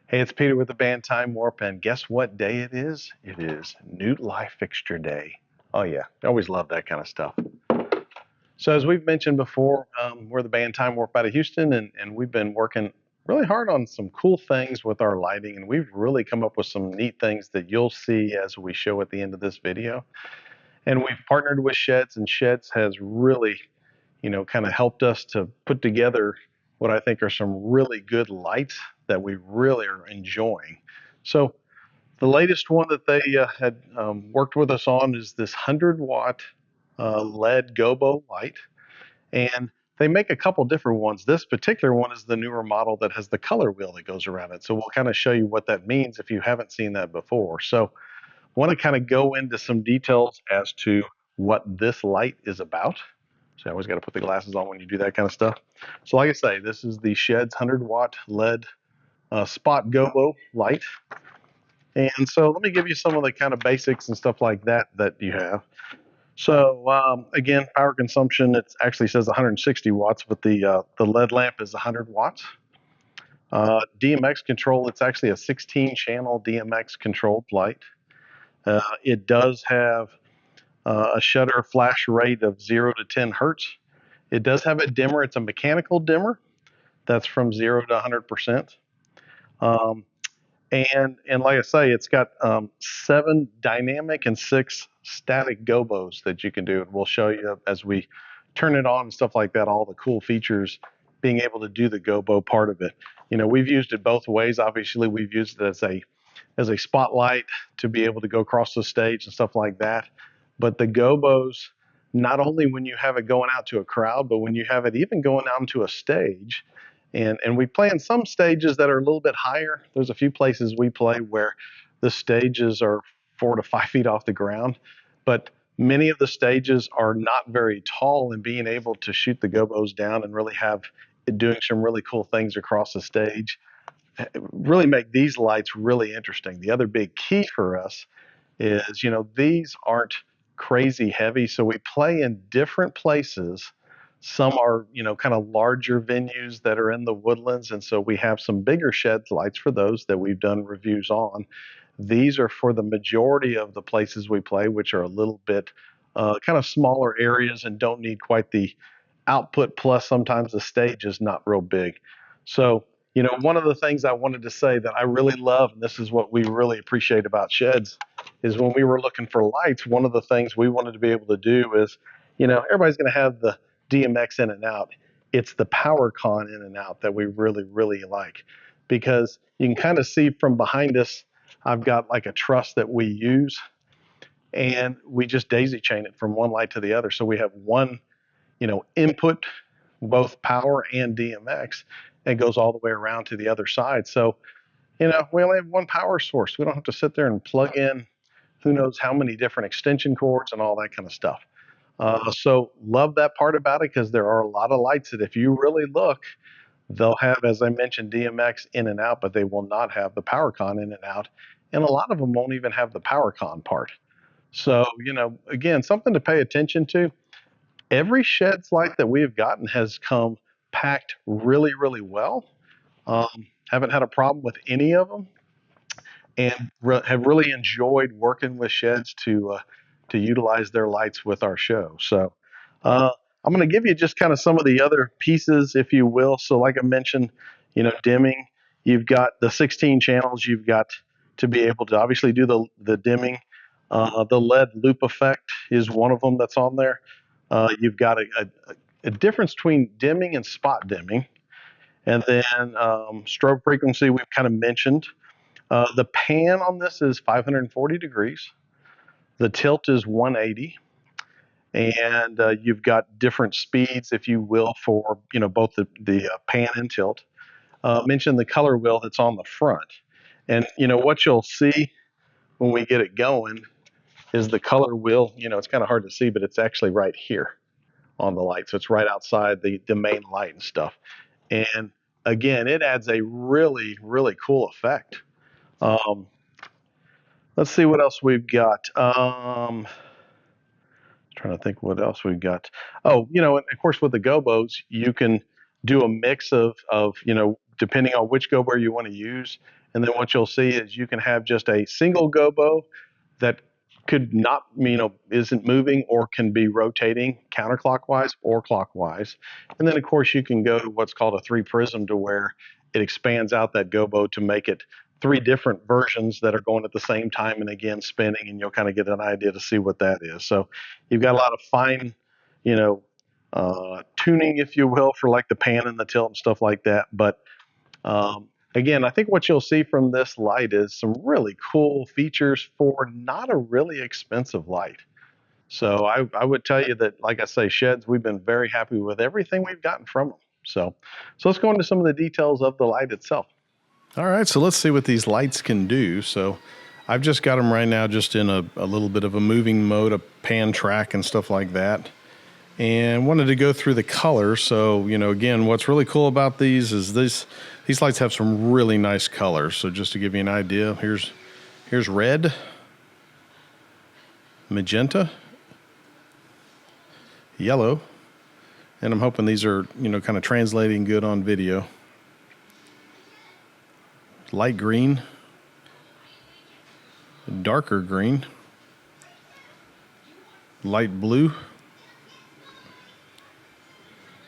Hey, it's Peter with the band Time Warp, and guess what day it is? It is New Life Fixture Day. Oh yeah, I always love that kind of stuff. So as we've mentioned before, we're the band Time Warp out of Houston, and we've been working really hard on some cool things with our lighting, and we've really come up with some neat things that you'll see as we show at the end of this video. And we've partnered with Shehds, and Shehds has really, kind of helped us to put together what I think are some really good lights that we really are enjoying. So the latest one that they had worked with us on is this 100-watt LED Gobo light, and they make a couple different ones. This particular one is the newer model that has the color wheel that goes around it. So we'll kind of show you what that means if you haven't seen that before. So want to kind of go into some details as to what this light is about. So I always got to put the glasses on when you do that kind of stuff. So like I say, this is the Shehds 100-watt LED spot Gobo light. And so let me give you some of the kind of basics and stuff like that that you have. So again, power consumption, it actually says 160 watts, but the LED lamp is 100 watts. DMX control, it's actually a 16-channel DMX controlled light. It does have a shutter flash rate of 0 to 10 hertz. It does have a dimmer. It's a mechanical dimmer. That's from 0 to 100%. And like I say, it's got 7 dynamic and 6 static gobos that you can do. And we'll show you as we turn it on and stuff like that, all the cool features, being able to do the gobo part of it. We've used it both ways. Obviously, we've used it as a spotlight to be able to go across the stage and stuff like that. But the gobos, not only when you have it going out to a crowd, but when you have it even going out into a stage, and we play in some stages that are a little bit higher. There's a few places we play where the stages are 4 to 5 feet off the ground, but many of the stages are not very tall, and being able to shoot the gobos down and really have it doing some really cool things across the stage really make these lights really interesting. The other big key for us is, these aren't crazy heavy, so we play in different places. Some are, kind of larger venues that are in the woodlands, and so we have some bigger Shehds lights for those that we've done reviews on. These are for the majority of the places we play, which are a little bit kind of smaller areas and don't need quite the output, plus sometimes the stage is not real big. So, one of the things I wanted to say that I really love, and this is what we really appreciate about Shehds, is when we were looking for lights, one of the things we wanted to be able to do is, everybody's going to have the DMX in and out. It's the power con in and out that we really, really like, because you can kind of see from behind us, I've got like a truss that we use, and we just daisy chain it from one light to the other. So we have one, input, both power and DMX, and goes all the way around to the other side. So, we only have one power source. We don't have to sit there and plug in who knows how many different extension cords and all that kind of stuff. So love that part about it, because there are a lot of lights that if you really look, they'll have, as I mentioned, DMX in and out, but they will not have the power con in and out. And a lot of them won't even have the power con part. So, again, something to pay attention to. Every Shehds light that we have gotten has come packed really, really well. Haven't had a problem with any of them, and have really enjoyed working with Shehds to utilize their lights with our show. So I'm going to give you just kind of some of the other pieces, if you will. So like I mentioned, dimming. You've got the 16 channels. You've got to be able to obviously do the dimming. The LED loop effect is one of them that's on there. You've got a difference between dimming and spot dimming. And then strobe frequency we've kind of mentioned. The pan on this is 540 degrees. The tilt is 180. And you've got different speeds, if you will, for both the pan and tilt. Mention the color wheel that's on the front. And what you'll see when we get it going is the color wheel. It's kind of hard to see, but it's actually right here on the light. So it's right outside the main light and stuff. And again, it adds a really, really cool effect. Let's see what else we've got. Trying to think what else we've got. Oh, and of course with the gobos, you can do a mix of depending on which gobo you want to use. And then what you'll see is you can have just a single gobo that could not, isn't moving or can be rotating counterclockwise or clockwise. And then, of course, you can go to what's called a 3 prism, to where it expands out that gobo to make it 3 different versions that are going at the same time and again spinning, and you'll kind of get an idea to see what that is. So you've got a lot of fine, tuning, if you will, for like the pan and the tilt and stuff like that. But again, I think what you'll see from this light is some really cool features for not a really expensive light. So I would tell you that, like I say, Shehds, we've been very happy with everything we've gotten from them. So let's go into some of the details of the light itself. All right, so let's see what these lights can do. So I've just got them right now just in a little bit of a moving mode, a pan track and stuff like that. And wanted to go through the colors. So, again, what's really cool about these is these lights have some really nice colors. So just to give you an idea, here's red, magenta, yellow, and I'm hoping these are, kind of translating good on video. Light green, darker green, light blue,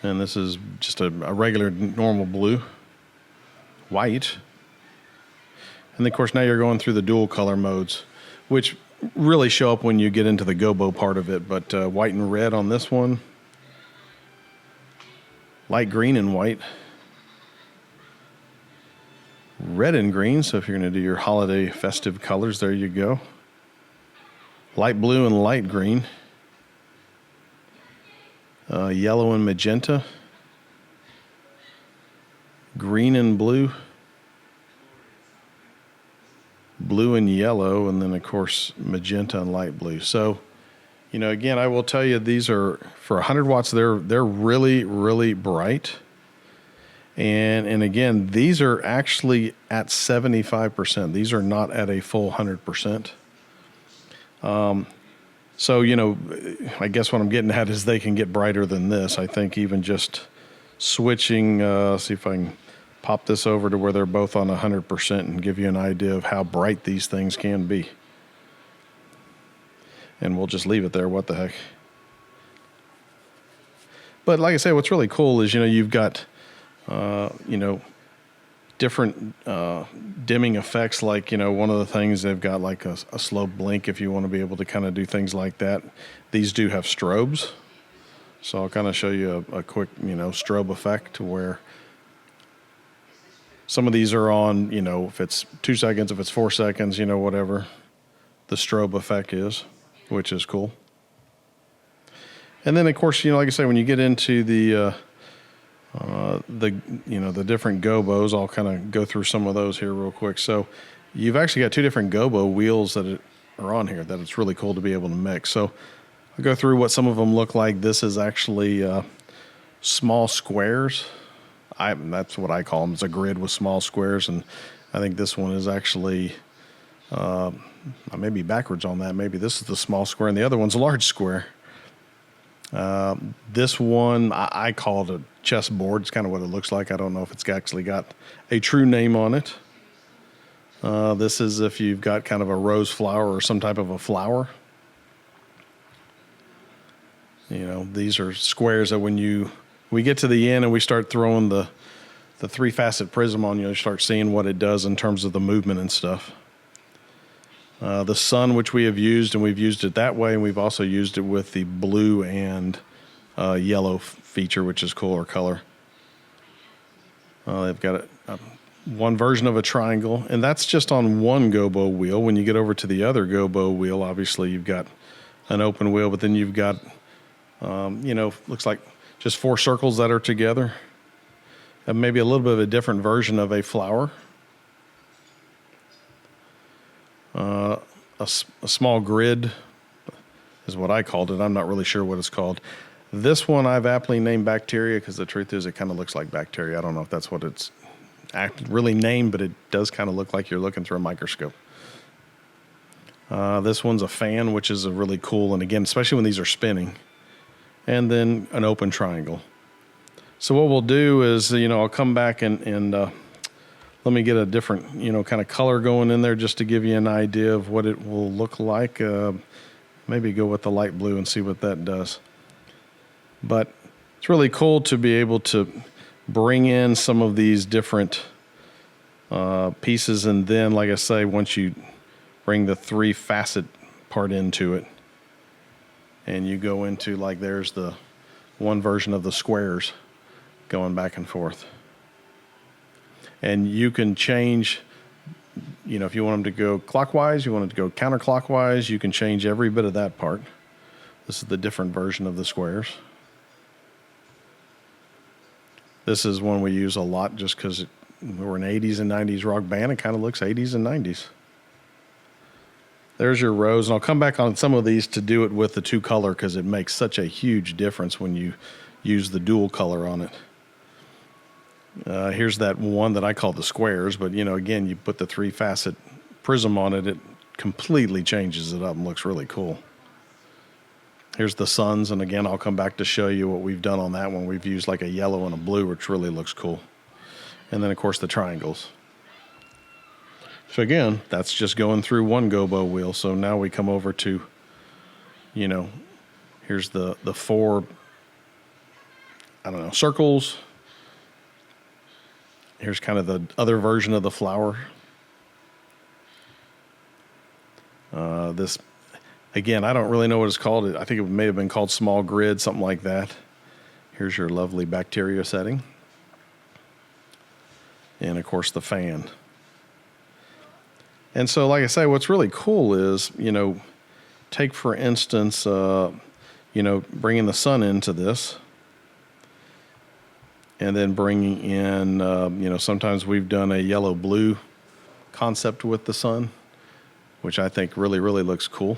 and this is just a regular normal blue, white, and of course now you're going through the dual color modes, which really show up when you get into the gobo part of it. But white and red on this one, light green and white, red and green, so if you're going to do your holiday festive colors, there you go. Light blue and light green, yellow and magenta, green and blue, blue and yellow, and then of course magenta and light blue. So, again, I will tell you, these are for 100 watts. They're really, really bright. And again, these are actually at 75%. These are not at a full 100%. So, I guess what I'm getting at is they can get brighter than this. I think even just switching, see if I can pop this over to where they're both on 100% and give you an idea of how bright these things can be. And we'll just leave it there. What the heck? But like I say, what's really cool is, you've got, different dimming effects. Like, one of the things, they've got like a slow blink if you want to be able to kind of do things like that. These do have strobes. So I'll kind of show you a quick, strobe effect, to where some of these are on, if it's 2 seconds, if it's 4 seconds, whatever the strobe effect is, which is cool. And then, of course, like I say, when you get into the different gobos, I'll kind of go through some of those here real quick. So you've actually got 2 different gobo wheels that are on here that it's really cool to be able to mix. So I'll go through what some of them look like. This is actually small squares. That's what I call them. It's a grid with small squares, and I think this one is actually, I may be backwards on that. Maybe this is the small square, and the other one's a large square. This one, I call it a chessboard. It's kind of what it looks like. I don't know if it's actually got a true name on it. This is if you've got kind of a rose flower or some type of a flower. These are squares that when we get to the end and we start throwing the 3-facet prism on, you start seeing what it does in terms of the movement and stuff. The sun, which we have used, and we've used it that way, and we've also used it with the blue and yellow feature, which is cooler color. They've got one version of a triangle, and that's just on one gobo wheel. When you get over to the other gobo wheel, obviously you've got an open wheel, but then you've got, looks like just 4 circles that are together. And maybe a little bit of a different version of a flower. A small grid is what I called it. I'm not really sure what it's called. This one I've aptly named bacteria, because the truth is it kind of looks like bacteria. I don't know if that's what it's really named, but it does kind of look like you're looking through a microscope. This one's a fan, which is a really cool, and again, especially when these are spinning. And then an open triangle. So what we'll do is, I'll come back and let me get a different, kind of color going in there just to give you an idea of what it will look like. Maybe go with the light blue and see what that does. But it's really cool to be able to bring in some of these different pieces, and then, like I say, once you bring the 3 facet part into it, and you go into, like, there's the one version of the squares going back and forth. And you can change, if you want them to go clockwise, you want it to go counterclockwise, you can change every bit of that part. This is the different version of the squares. This is one we use a lot just because we're an 80s and 90s rock band. It kind of looks 80s and 90s. There's your rows, and I'll come back on some of these to do it with the 2 color because it makes such a huge difference when you use the dual color on it. Here's that one that I call the squares, but again, you put the 3 facet prism on it, it completely changes it up and looks really cool. Here's the suns, and again, I'll come back to show you what we've done on that one. We've used like a yellow and a blue, which really looks cool. And then, of course, the triangles. So again, that's just going through one gobo wheel. So now we come over to, here's the 4, circles. Here's kind of the other version of the flower. This, again, I don't really know what it's called. I think it may have been called small grid, something like that. Here's your lovely bacteria setting. And, of course, the fan. And so, like I say, what's really cool is, take, for instance, bringing the sun into this. And then bringing in, sometimes we've done a yellow-blue concept with the sun, which I think really, really looks cool.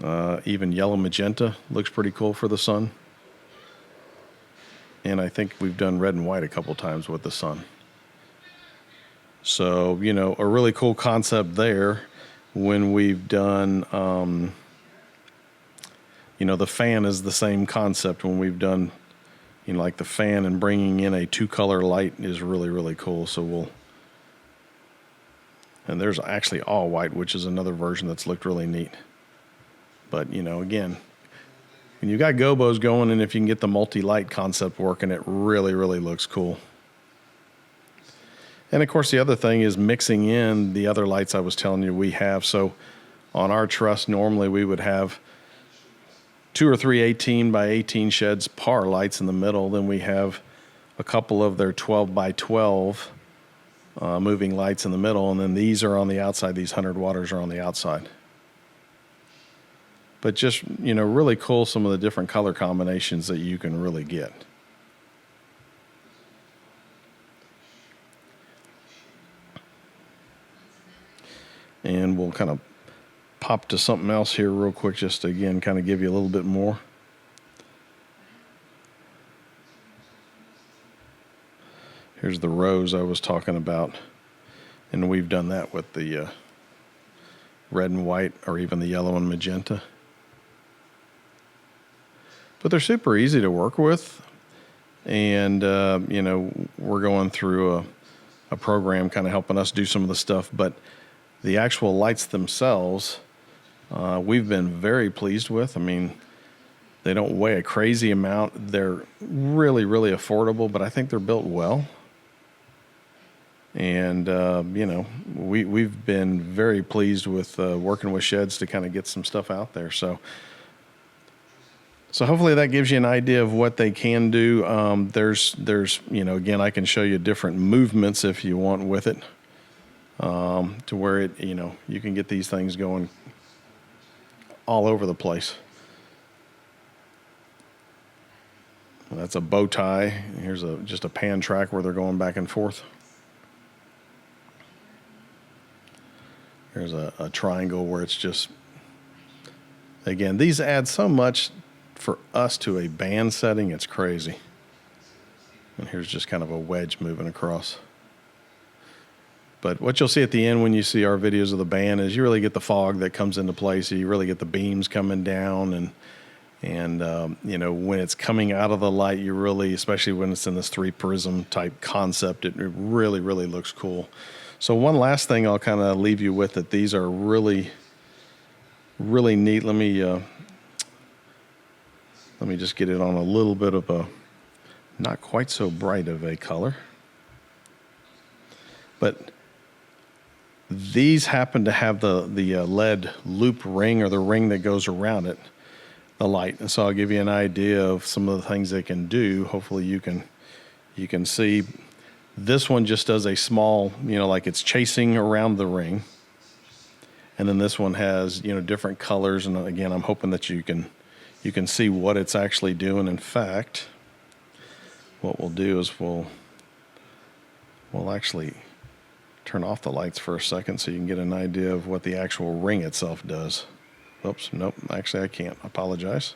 Even yellow-magenta looks pretty cool for the sun. And I think we've done red and white a couple times with the sun. So, a really cool concept there when we've done, the fan is the same concept when we've done, like the fan, and bringing in a 2-color light is really, really cool. So and there's actually all white, which is another version that's looked really neat. But, again, when you got gobos going, and if you can get the multi-light concept working, it really, really looks cool. And, of course, the other thing is mixing in the other lights I was telling you we have. So on our truss, normally we would have 2 or 3 18 by 18 Shehds par lights in the middle. Then we have a couple of their 12 by 12 moving lights in the middle. And then these are on the outside. These 100 watters are on the outside. But just, really cool, some of the different color combinations that you can really get. And we'll kind of pop to something else here real quick, just to, again, kind of give you a little bit more. Here's the rows I was talking about. And we've done that with the red and white, or even the yellow and magenta. But they're super easy to work with. And, we're going through a program kind of helping us do some of the stuff. But the actual lights themselves, we've been very pleased with. I mean, they don't weigh a crazy amount. They're really, really affordable, but I think they're built well. And, we've been very pleased with working with Shehds to kind of get some stuff out there. So hopefully that gives you an idea of what they can do. There's again, I can show you different movements if you want with it, to where it, you can get these things going all over the place. Well, that's a bow tie. Here's just a pan track where they're going back and forth. Here's a triangle where it's just, again, these add so much for us to a band setting, it's crazy. And here's just kind of a wedge moving across. But what you'll see at the end when you see our videos of the band is you really get the fog that comes into play. So you really get the beams coming down, and And, you know, when it's coming out of the light, you really, especially when it's in this 3 prism type concept, it really, really looks cool. So one last thing I'll kind of leave you with, that these are really, really neat. Let me just get it on a little bit of a not quite so bright of a color. But these happen to have the LED loop ring, or the ring that goes around it, the light. And so I'll give you an idea of some of the things they can do. Hopefully you can see. This one just does a small, you know, like it's chasing around the ring. And then this one has, you know, different colors. And again, I'm hoping that you can see what it's actually doing. In fact, what we'll do is we'll actually turn off the lights for a second so you can get an idea of what the actual ring itself does. Oops, nope, actually I can't, I apologize.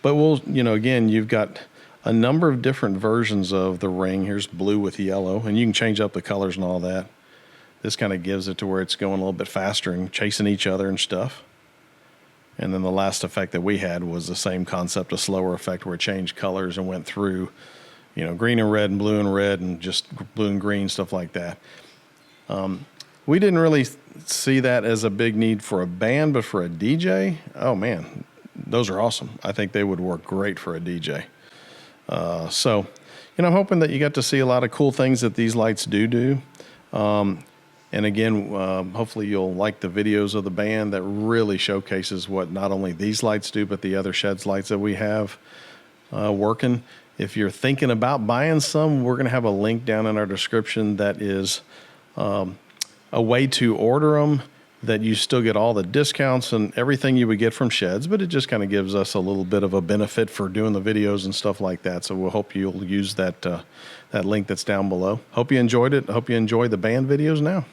But we'll, you know, again, you've got a number of different versions of the ring. Here's blue with yellow, and you can change up the colors and all that. This kind of gives it to where it's going a little bit faster and chasing each other and stuff. And then the last effect that we had was the same concept, a slower effect where it changed colors and went through, you know, green and red and blue and red and just blue and green, stuff like that. We didn't really see that as a big need for a band, but for a DJ, oh man, those are awesome. I think they would work great for a DJ. So, you know, I'm hoping that you got to see a lot of cool things that these lights do. And again, hopefully you'll like the videos of the band that really showcases what not only these lights do, but the other Shehds lights that we have working. If you're thinking about buying some, we're going to have a link down in our description that is a way to order them, that you still get all the discounts and everything you would get from Shehds, but it just kind of gives us a little bit of a benefit for doing the videos and stuff like that. So we'll hope you'll use that link that's down below. Hope you enjoyed it. Hope you enjoy the band videos now.